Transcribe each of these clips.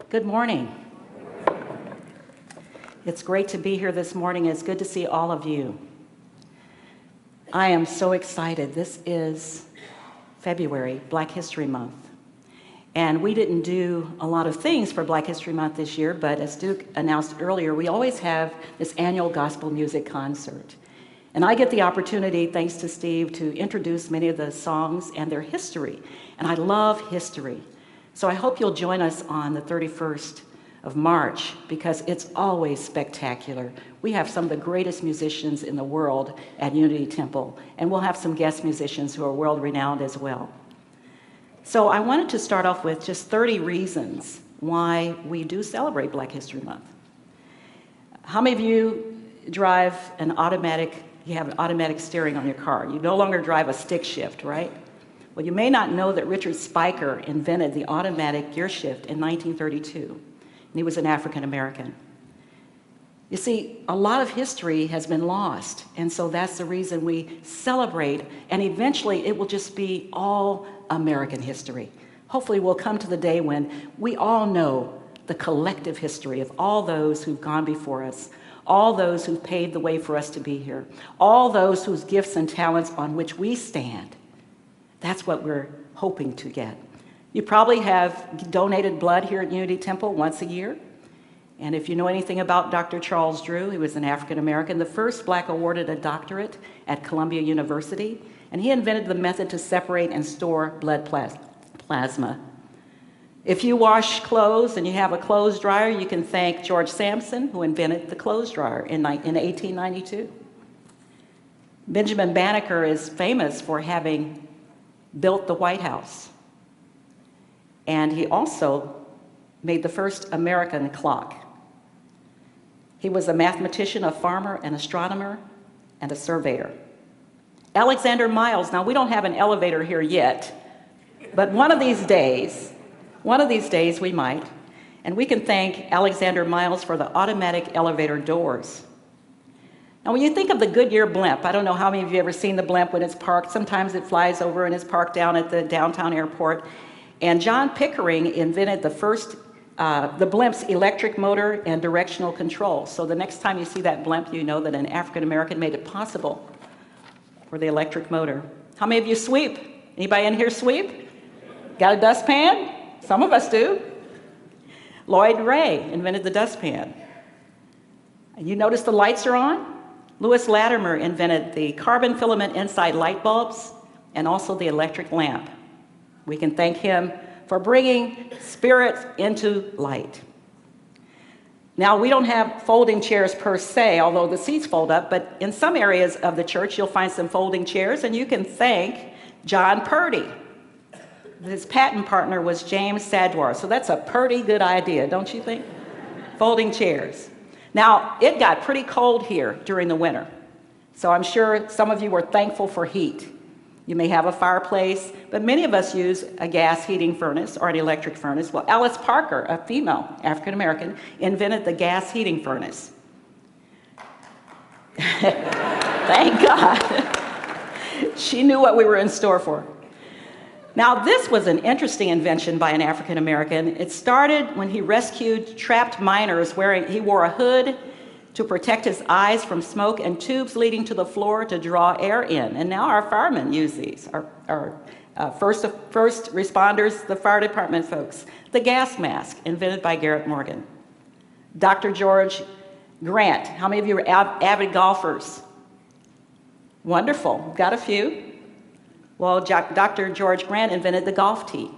Good morning. It's great to be here this morning. It's good to see all of you. I am so excited. This is February, Black History Month. And we didn't do a lot of things for Black History Month this year, but as Duke announced earlier, we always have this annual gospel music concert. And I get the opportunity, thanks to Steve, to introduce many of the songs and their history. And I love history. So I hope you'll join us on the 31st of March, because it's always spectacular. We have some of the greatest musicians in the world at Unity Temple, and we'll have some guest musicians who are world-renowned as well. So I wanted to start off with just 30 reasons why we do celebrate Black History Month. How many of you drive you have an automatic steering on your car? You no longer drive a stick shift, right? Well, you may not know that Richard Spiker invented the automatic gear shift in 1932, and he was an African American. You see, a lot of history has been lost, and so that's the reason we celebrate, and eventually it will just be all American history. Hopefully we'll come to the day when we all know the collective history of all those who've gone before us, all those who've paved the way for us to be here, all those whose gifts and talents on which we stand. That's what we're hoping to get. You probably have donated blood here at Unity Temple once a year. And if you know anything about Dr. Charles Drew, he was an African American, the first Black awarded a doctorate at Columbia University. And he invented the method to separate and store blood plasma. If you wash clothes and you have a clothes dryer, you can thank George Sampson, who invented the clothes dryer in 1892. Benjamin Banneker is famous for having built the White House. And he also made the first American clock. He was a mathematician, a farmer, an astronomer, and a surveyor. Alexander Miles, now we don't have an elevator here yet, but one of these days we might, and we can thank Alexander Miles for the automatic elevator doors. Now, when you think of the Goodyear blimp, I don't know how many of you have ever seen the blimp when it's parked. Sometimes it flies over and is parked down at the downtown airport. And John Pickering invented the blimp's electric motor and directional control. So the next time you see that blimp, you know that an African American made it possible for the electric motor. How many of you sweep? Anybody in here sweep? Got a dustpan? Some of us do. Lloyd Ray invented the dustpan. And you notice the lights are on? Lewis Latimer invented the carbon filament inside light bulbs and also the electric lamp. We can thank him for bringing spirit into light. Now, we don't have folding chairs per se, although the seats fold up, but in some areas of the church, you'll find some folding chairs, and you can thank John Purdy. His patent partner was James Sadwar, so that's a pretty good idea, don't you think? Folding chairs. Now, it got pretty cold here during the winter, so I'm sure some of you were thankful for heat. You may have a fireplace, but many of us use a gas heating furnace or an electric furnace. Well, Alice Parker, a female African-American, invented the gas heating furnace. Thank God. She knew what we were in store for. Now, this was an interesting invention by an African American. It started when he rescued trapped miners he wore a hood to protect his eyes from smoke and tubes leading to the floor to draw air in. And now our firemen use these, our first responders, the fire department folks. The gas mask, invented by Garrett Morgan. Dr. George Grant, how many of you are avid golfers? Wonderful, got a few. Well, Dr. George Grant invented the golf tee.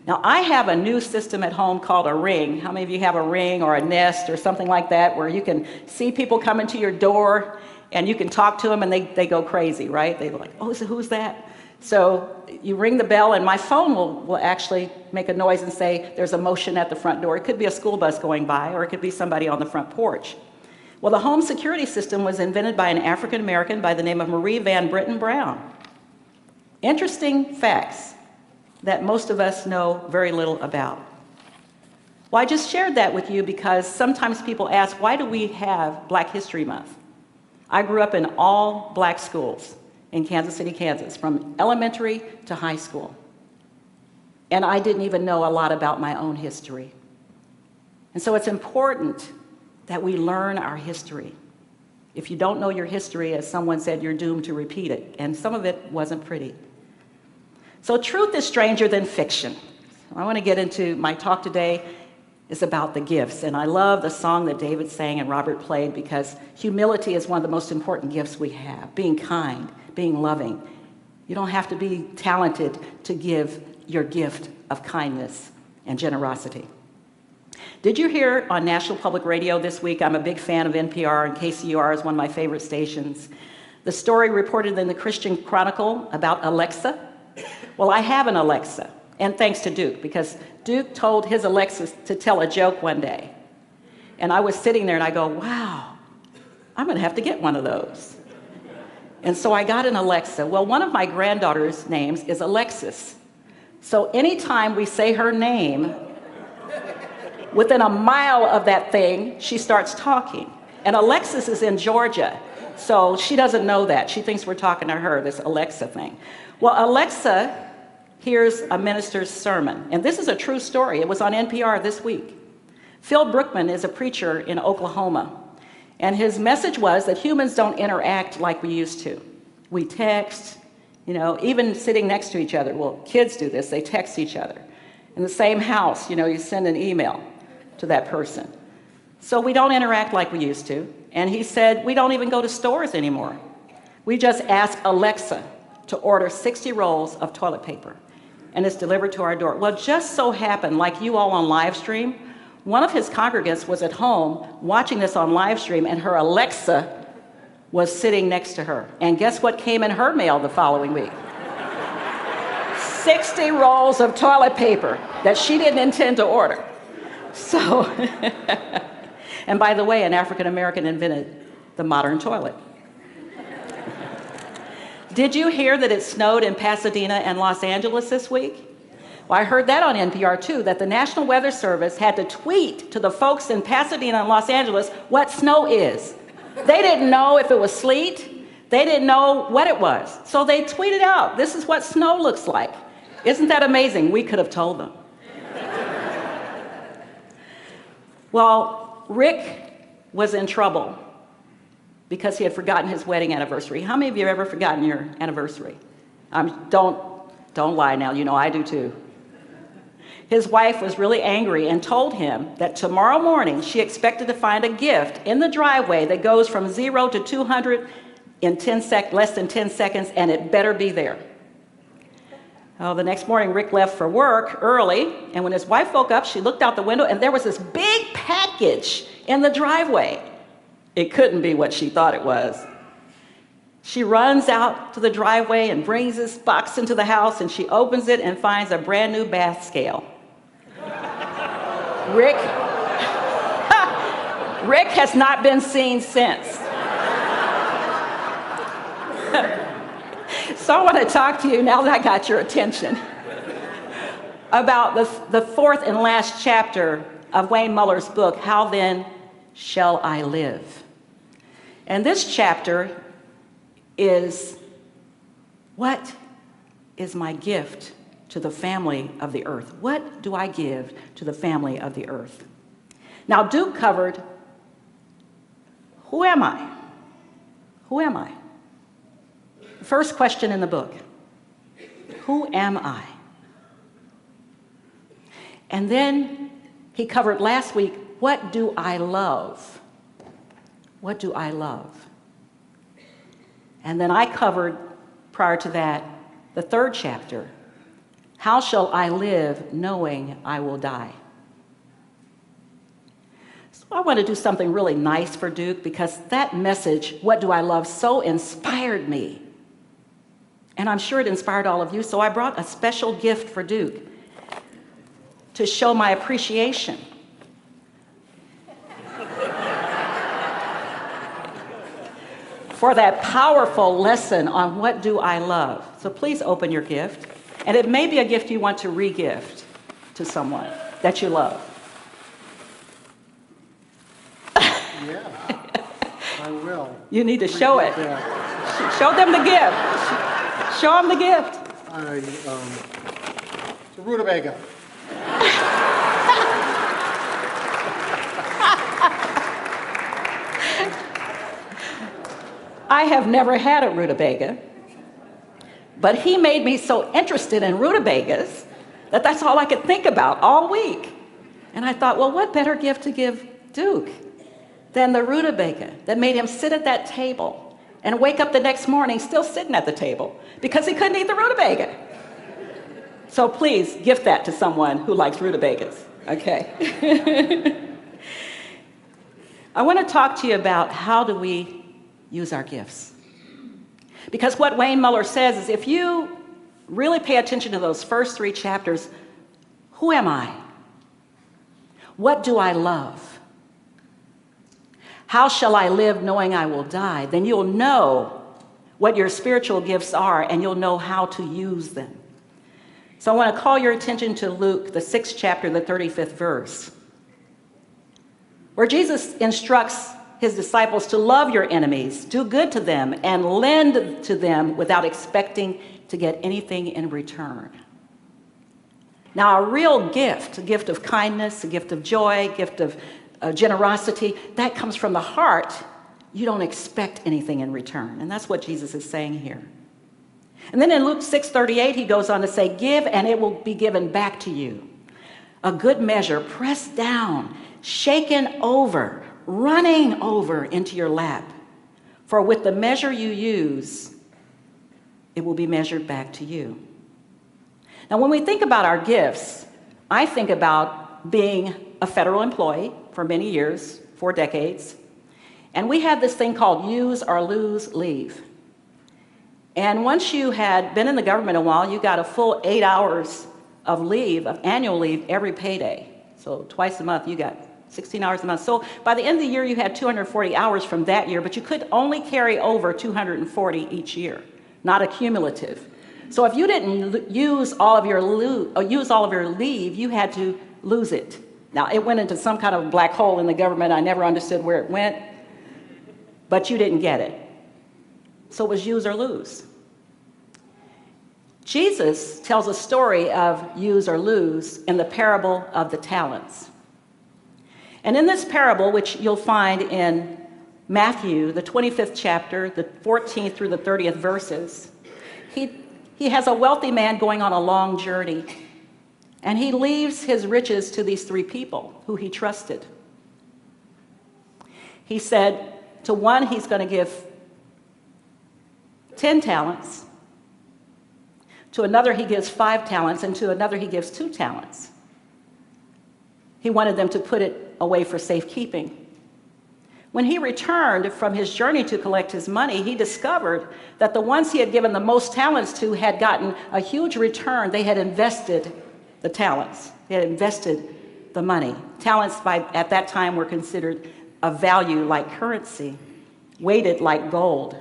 Now, I have a new system at home called a Ring. How many of you have a Ring or a Nest or something like that, where you can see people come into your door and you can talk to them and they go crazy, right? They're like, oh, so who's that? So you ring the bell and my phone will actually make a noise and say there's a motion at the front door. It could be a school bus going by, or it could be somebody on the front porch. Well, the home security system was invented by an African American by the name of Marie Van Brittan Brown. Interesting facts that most of us know very little about. Well, I just shared that with you because sometimes people ask, why do we have Black History Month? I grew up in all Black schools in Kansas City, Kansas, from elementary to high school. and I didn't even know a lot about my own history. And so it's important that we learn our history. If you don't know your history, as someone said, you're doomed to repeat it, and some of it wasn't pretty. So truth is stranger than fiction. I want to get into my talk today is about the gifts, and I love the song that David sang and Robert played, because humility is one of the most important gifts we have. Being kind, being loving. You don't have to be talented to give your gift of kindness and generosity. Did you hear on National Public Radio this week? I'm a big fan of NPR, and KCUR is one of my favorite stations. The story reported in the Christian Chronicle about Alexa. Well, I have an Alexa, and thanks to Duke, because Duke told his Alexa to tell a joke one day. And I was sitting there and I go, wow, I'm gonna have to get one of those. And so I got an Alexa. Well, one of my granddaughter's names is Alexis. So anytime we say her name, within a mile of that thing, she starts talking. And Alexis is in Georgia, so she doesn't know that. She thinks we're talking to her, this Alexa thing. Well, Alexa hears a minister's sermon, and this is a true story. It was on NPR this week. Phil Brookman is a preacher in Oklahoma, and his message was that humans don't interact like we used to. We text, even sitting next to each other. Well, kids do this, they text each other. In the same house, you send an email to that person. So we don't interact like we used to. And he said, we don't even go to stores anymore. We just ask Alexa to order 60 rolls of toilet paper, and it's delivered to our door. Well, just so happened, like you all on live stream, one of his congregants was at home watching this on live stream, and her Alexa was sitting next to her. And guess what came in her mail the following week? 60 rolls of toilet paper that she didn't intend to order. So, and by the way, an African American invented the modern toilet. Did you hear that it snowed in Pasadena and Los Angeles this week? Well, I heard that on NPR too, that the National Weather Service had to tweet to the folks in Pasadena and Los Angeles what snow is. They didn't know if it was sleet. They didn't know what it was. So they tweeted out, this is what snow looks like. Isn't that amazing? We could have told them. Well, Rick was in trouble because he had forgotten his wedding anniversary. How many of you have ever forgotten your anniversary? Don't lie now, I do too. His wife was really angry and told him that tomorrow morning she expected to find a gift in the driveway that goes from 0 to 200 in less than 10 seconds, and it better be there. Oh, the next morning, Rick left for work early, and when his wife woke up, she looked out the window, and there was this big package in the driveway. It couldn't be what she thought it was. She runs out to the driveway and brings this box into the house, and she opens it and finds a brand new bath scale. Rick has not been seen since. So I want to talk to you, now that I got your attention, about the fourth and last chapter of Wayne Muller's book, How Then Shall I Live? And this chapter is, what is my gift to the family of the earth? What do I give to the family of the earth? Now, Duke covered, who am I? Who am I? First question in the book, who am I? And then he covered last week, what do I love? What do I love? And then I covered, prior to that, the third chapter, how shall I live knowing I will die? So I want to do something really nice for Duke, because that message, what do I love, so inspired me. And I'm sure it inspired all of you, so I brought a special gift for Duke to show my appreciation. For that powerful lesson on what do I love. So please open your gift. And it may be a gift you want to re-gift to someone that you love. Yeah, I will. You need to show it. Show them the gift. Show them the gift. I Rutabaga. I have never had a rutabaga, but he made me so interested in rutabagas that that's all I could think about all week. And I thought, well, what better gift to give Duke than the rutabaga that made him sit at that table and wake up the next morning still sitting at the table because he couldn't eat the rutabaga. So please gift that to someone who likes rutabagas, okay? I want to talk to you about how do we use our gifts. Because what Wayne Muller says is if you really pay attention to those first 3 chapters, who am I? What do I love? How shall I live knowing I will die? Then you'll know what your spiritual gifts are and you'll know how to use them. So I want to call your attention to Luke, the 6th chapter, the 35th verse, where Jesus instructs his disciples to love your enemies, do good to them, and lend to them without expecting to get anything in return. Now, a real gift, a gift of kindness, a gift of joy, a gift of generosity, that comes from the heart. You don't expect anything in return. And that's what Jesus is saying here. And then in Luke 6:38, he goes on to say, give and it will be given back to you. A good measure, pressed down, shaken over, running over into your lap. For with the measure you use, it will be measured back to you. Now, when we think about our gifts, I think about being a federal employee for many years, 4 decades. And we had this thing called use or lose leave. And once you had been in the government a while, you got a full 8 hours of leave, of annual leave, every payday. So twice a month, you got 16 hours a month. So by the end of the year, you had 240 hours from that year, but you could only carry over 240 each year, not a cumulative. So if you didn't use all of your leave, you had to lose it. Now, it went into some kind of black hole in the government. I never understood where it went, but you didn't get it. So it was use or lose. Jesus tells a story of use or lose in the parable of the talents. And in this parable, which you'll find in Matthew, the 25th chapter, the 14th through the 30th verses, he has a wealthy man going on a long journey, and he leaves his riches to these 3 people who he trusted. He said to one, he's going to give 10 talents. To another, he gives 5 talents, and to another, he gives 2 talents. He wanted them to put it away for safekeeping. When he returned from his journey to collect his money, he discovered that the ones he had given the most talents to had gotten a huge return. They had invested the talents. They had invested the money. Talents at that time were considered a value like currency, weighted like gold.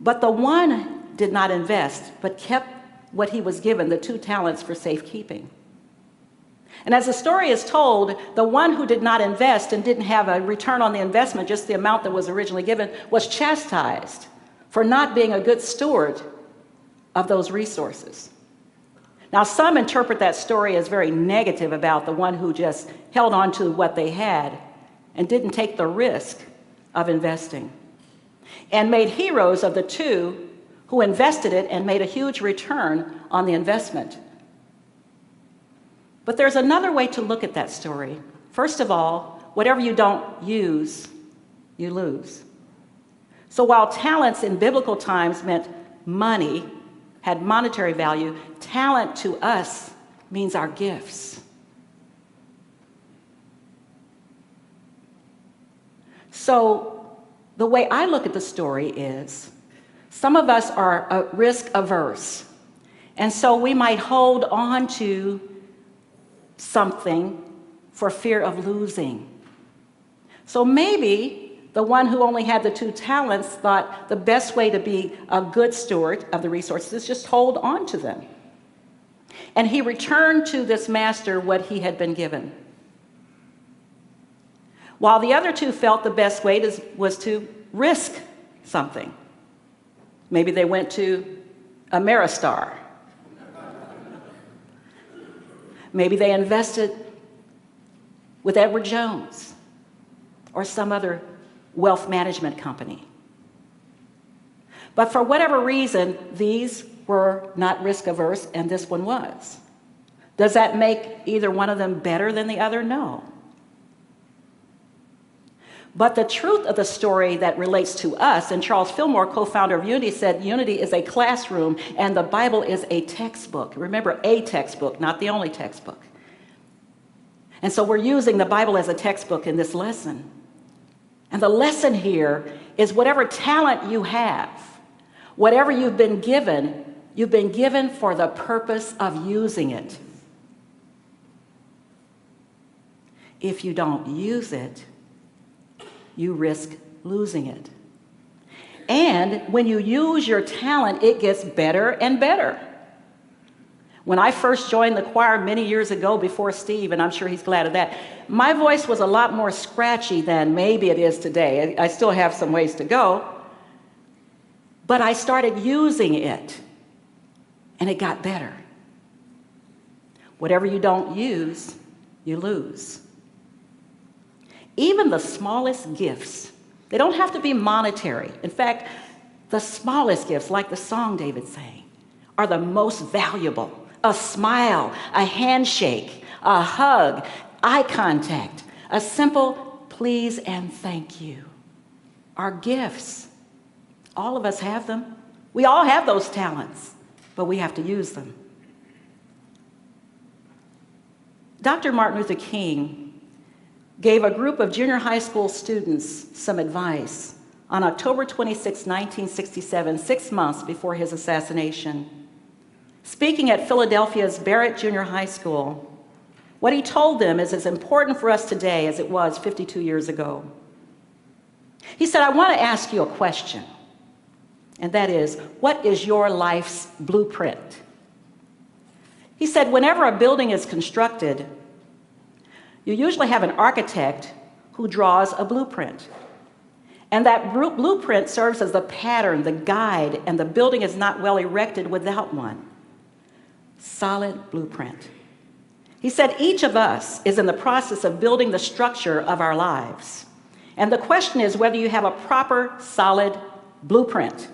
But the one did not invest, but kept what he was given, the 2 talents, for safekeeping. And as the story is told, the one who did not invest and didn't have a return on the investment, just the amount that was originally given, was chastised for not being a good steward of those resources. Now, some interpret that story as very negative about the one who just held on to what they had and didn't take the risk of investing, and made heroes of the 2 who invested it and made a huge return on the investment. But there's another way to look at that story. First of all, whatever you don't use, you lose. So while talents in biblical times meant money, had monetary value, talent to us means our gifts. So the way I look at the story is, some of us are risk averse. And so we might hold on to something for fear of losing. So maybe the one who only had the 2 talents thought the best way to be a good steward of the resources is just hold on to them. And he returned to this master what he had been given. While the other 2 felt the best way was to risk something. Maybe they went to Ameristar Maybe they invested with Edward Jones or some other wealth management company. But for whatever reason, these were not risk averse and this one was. Does that make either one of them better than the other? No. But the truth of the story that relates to us, and Charles Fillmore, co-founder of Unity, said Unity is a classroom and the Bible is a textbook. Remember, a textbook, not the only textbook. And so we're using the Bible as a textbook in this lesson. And the lesson here is whatever talent you have, whatever you've been given for the purpose of using it. If you don't use it, you risk losing it. And when you use your talent, it gets better and better. When I first joined the choir many years ago before Steve, and I'm sure he's glad of that, my voice was a lot more scratchy than maybe it is today. I still have some ways to go, but I started using it, and it got better. Whatever you don't use, you lose. Even the smallest gifts, they don't have to be monetary. In fact, the smallest gifts, like the song David sang, are the most valuable. A smile, a handshake, a hug, eye contact, a simple please and thank you are gifts. All of us have them. We all have those talents, but we have to use them. Dr. Martin Luther King gave a group of junior high school students some advice on October 26, 1967, 6 months before his assassination. Speaking at Philadelphia's Barrett Junior High School, what he told them is as important for us today as it was 52 years ago. He said, I want to ask you a question, and that is, what is your life's blueprint? He said, whenever a building is constructed, you usually have an architect who draws a blueprint. And that blueprint serves as the pattern, the guide, and the building is not well erected without one. Solid blueprint. He said each of us is in the process of building the structure of our lives. And the question is whether you have a proper, solid blueprint.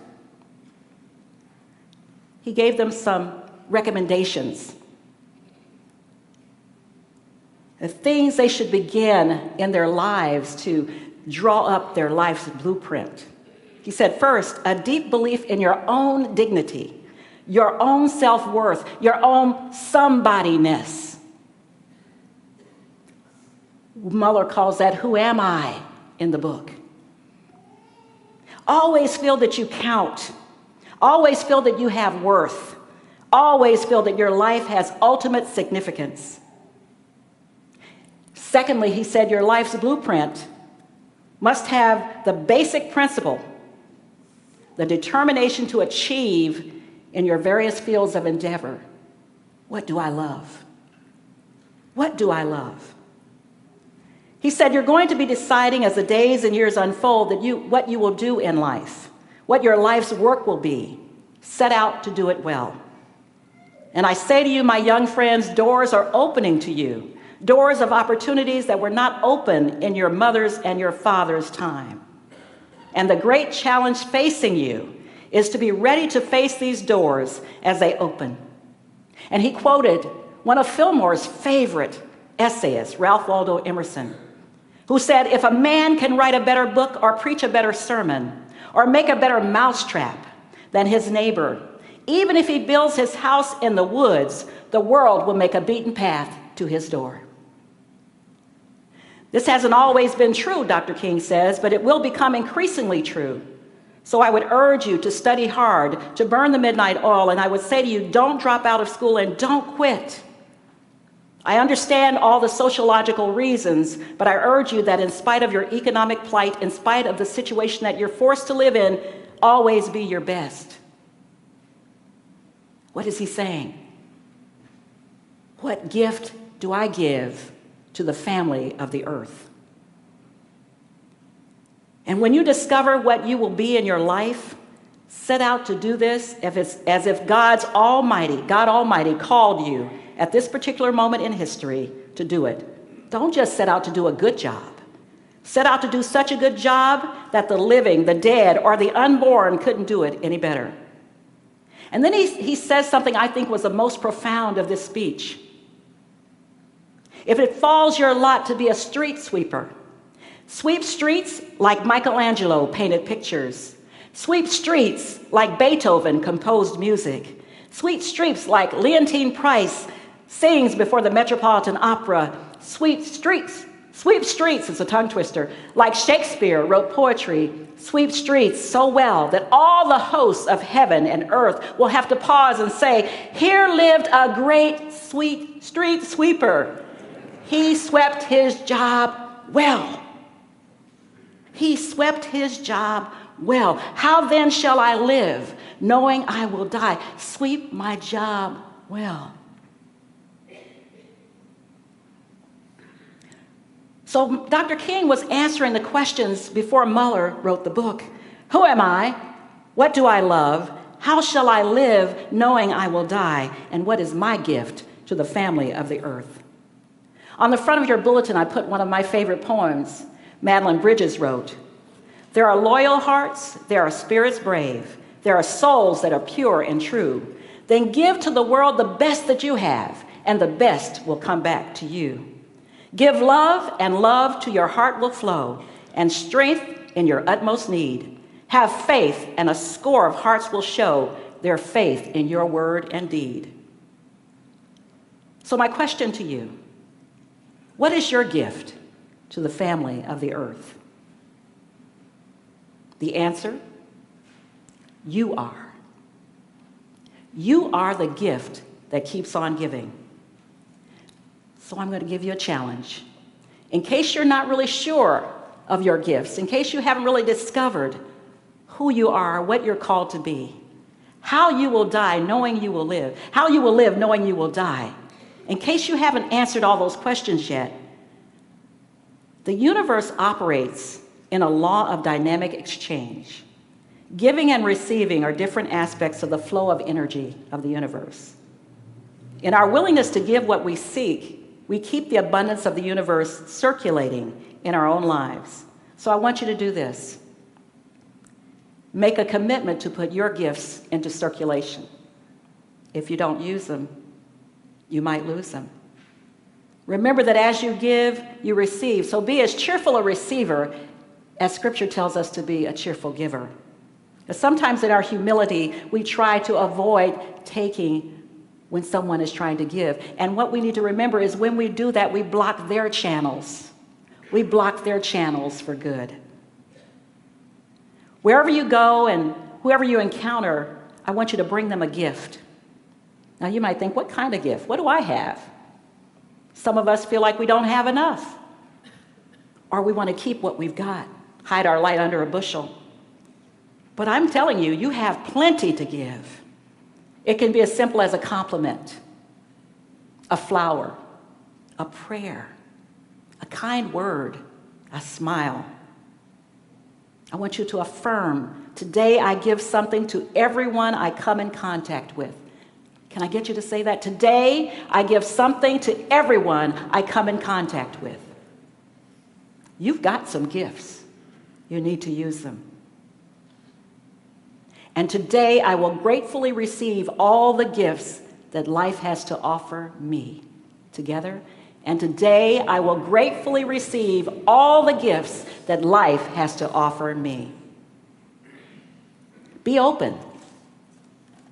He gave them some recommendations. The things they should begin in their lives to draw up their life's blueprint. He said, first, a deep belief in your own dignity, your own self-worth, your own somebody-ness. Muller calls that, who am I, in the book. Always feel that you count. Always feel that you have worth. Always feel that your life has ultimate significance. Secondly, he said your life's blueprint must have the basic principle, the determination to achieve in your various fields of endeavor. What do I love? What do I love? He said you're going to be deciding as the days and years unfold what you will do in life, what your life's work will be. Set out to do it well. And I say to you, my young friends, doors are opening to you. Doors of opportunities that were not open in your mother's and your father's time. And the great challenge facing you is to be ready to face these doors as they open. And he quoted one of Fillmore's favorite essayists, Ralph Waldo Emerson, who said, if a man can write a better book or preach a better sermon or make a better mousetrap than his neighbor, even if he builds his house in the woods, the world will make a beaten path to his door. This hasn't always been true, Dr. King says, but it will become increasingly true. So I would urge you to study hard, to burn the midnight oil, and I would say to you, don't drop out of school and don't quit. I understand all the sociological reasons, but I urge you that in spite of your economic plight, in spite of the situation that you're forced to live in, always be your best. What is he saying? What gift do I give to the family of the earth? And when you discover what you will be in your life, set out to do this as if God Almighty called you at this particular moment in history to do it. Don't just set out to do a good job. Set out to do such a good job that the living, the dead, or the unborn couldn't do it any better. And then he says something I think was the most profound of this speech. If it falls your lot to be a street sweeper, sweep streets like Michelangelo painted pictures. Sweep streets like Beethoven composed music. Sweep streets like Leontine Price sings before the Metropolitan Opera. Sweep streets, it's a tongue twister, like Shakespeare wrote poetry. Sweep streets so well that all the hosts of heaven and earth will have to pause and say, here lived a great sweet street sweeper. He swept his job well. He swept his job well. How then shall I live, knowing I will die? Sweep my job well. So Dr. King was answering the questions before Muller wrote the book. Who am I? What do I love? How shall I live knowing I will die? And what is my gift to the family of the earth? On the front of your bulletin, I put one of my favorite poems Madeline Bridges wrote. There are loyal hearts, there are spirits brave, there are souls that are pure and true. Then give to the world the best that you have, and the best will come back to you. Give love, and love to your heart will flow, and strength in your utmost need. Have faith, and a score of hearts will show their faith in your word and deed. So my question to you, what is your gift to the family of the earth? The answer, you are. You are the gift that keeps on giving. So I'm going to give you a challenge. In case you're not really sure of your gifts, in case you haven't really discovered who you are, what you're called to be, how you will die knowing you will live, how you will live knowing you will die, in case you haven't answered all those questions yet, the universe operates in a law of dynamic exchange. Giving and receiving are different aspects of the flow of energy of the universe. In our willingness to give what we seek, we keep the abundance of the universe circulating in our own lives. So I want you to do this. Make a commitment to put your gifts into circulation. If you don't use them, you might lose them. Remember that as you give, you receive. So be as cheerful a receiver as Scripture tells us to be a cheerful giver. But sometimes in our humility, we try to avoid taking when someone is trying to give. And what we need to remember is when we do that, we block their channels. We block their channels for good. Wherever you go and whoever you encounter, I want you to bring them a gift. Now you might think, what kind of gift? What do I have? Some of us feel like we don't have enough. Or we want to keep what we've got, hide our light under a bushel. But I'm telling you, you have plenty to give. It can be as simple as a compliment, a flower, a prayer, a kind word, a smile. I want you to affirm, today I give something to everyone I come in contact with. Can I get you to say that? Today I give something to everyone I come in contact with. You've got some gifts. You need to use them. And today I will gratefully receive all the gifts that life has to offer me. Together. And today I will gratefully receive all the gifts that life has to offer me. Be open.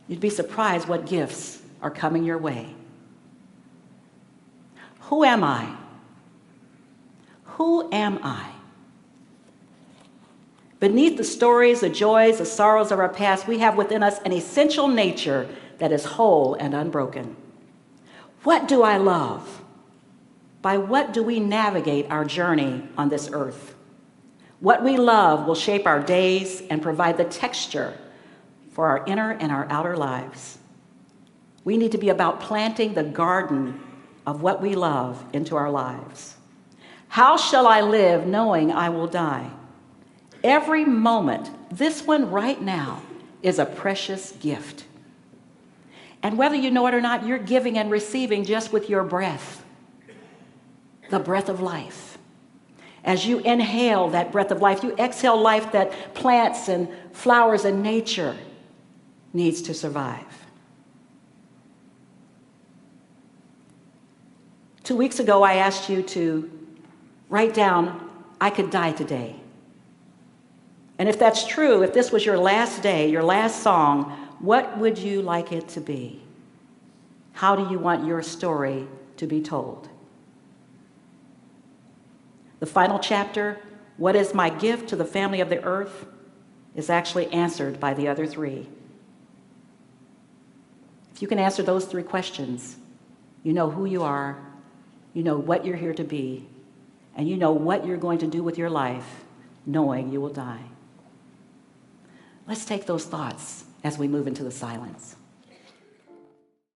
You'd be surprised what gifts are coming your way. Who am I? Who am I? Beneath the stories, the joys, the sorrows of our past, we have within us an essential nature that is whole and unbroken. What do I love? By what do we navigate our journey on this earth? What we love will shape our days and provide the texture for our inner and our outer lives. We need to be about planting the garden of what we love into our lives. How shall I live knowing I will die? Every moment, this one right now, is a precious gift. And whether you know it or not, you're giving and receiving just with your breath, the breath of life. As you inhale that breath of life, you exhale life that plants and flowers and nature needs to survive. 2 weeks ago, I asked you to write down, I could die today. And if that's true, if this was your last day, your last song, what would you like it to be? How do you want your story to be told? The final chapter, what is my gift to the family of the earth, is actually answered by the other three. If you can answer those three questions, you know who you are, you know what you're here to be, and you know what you're going to do with your life, knowing you will die. Let's take those thoughts as we move into the silence.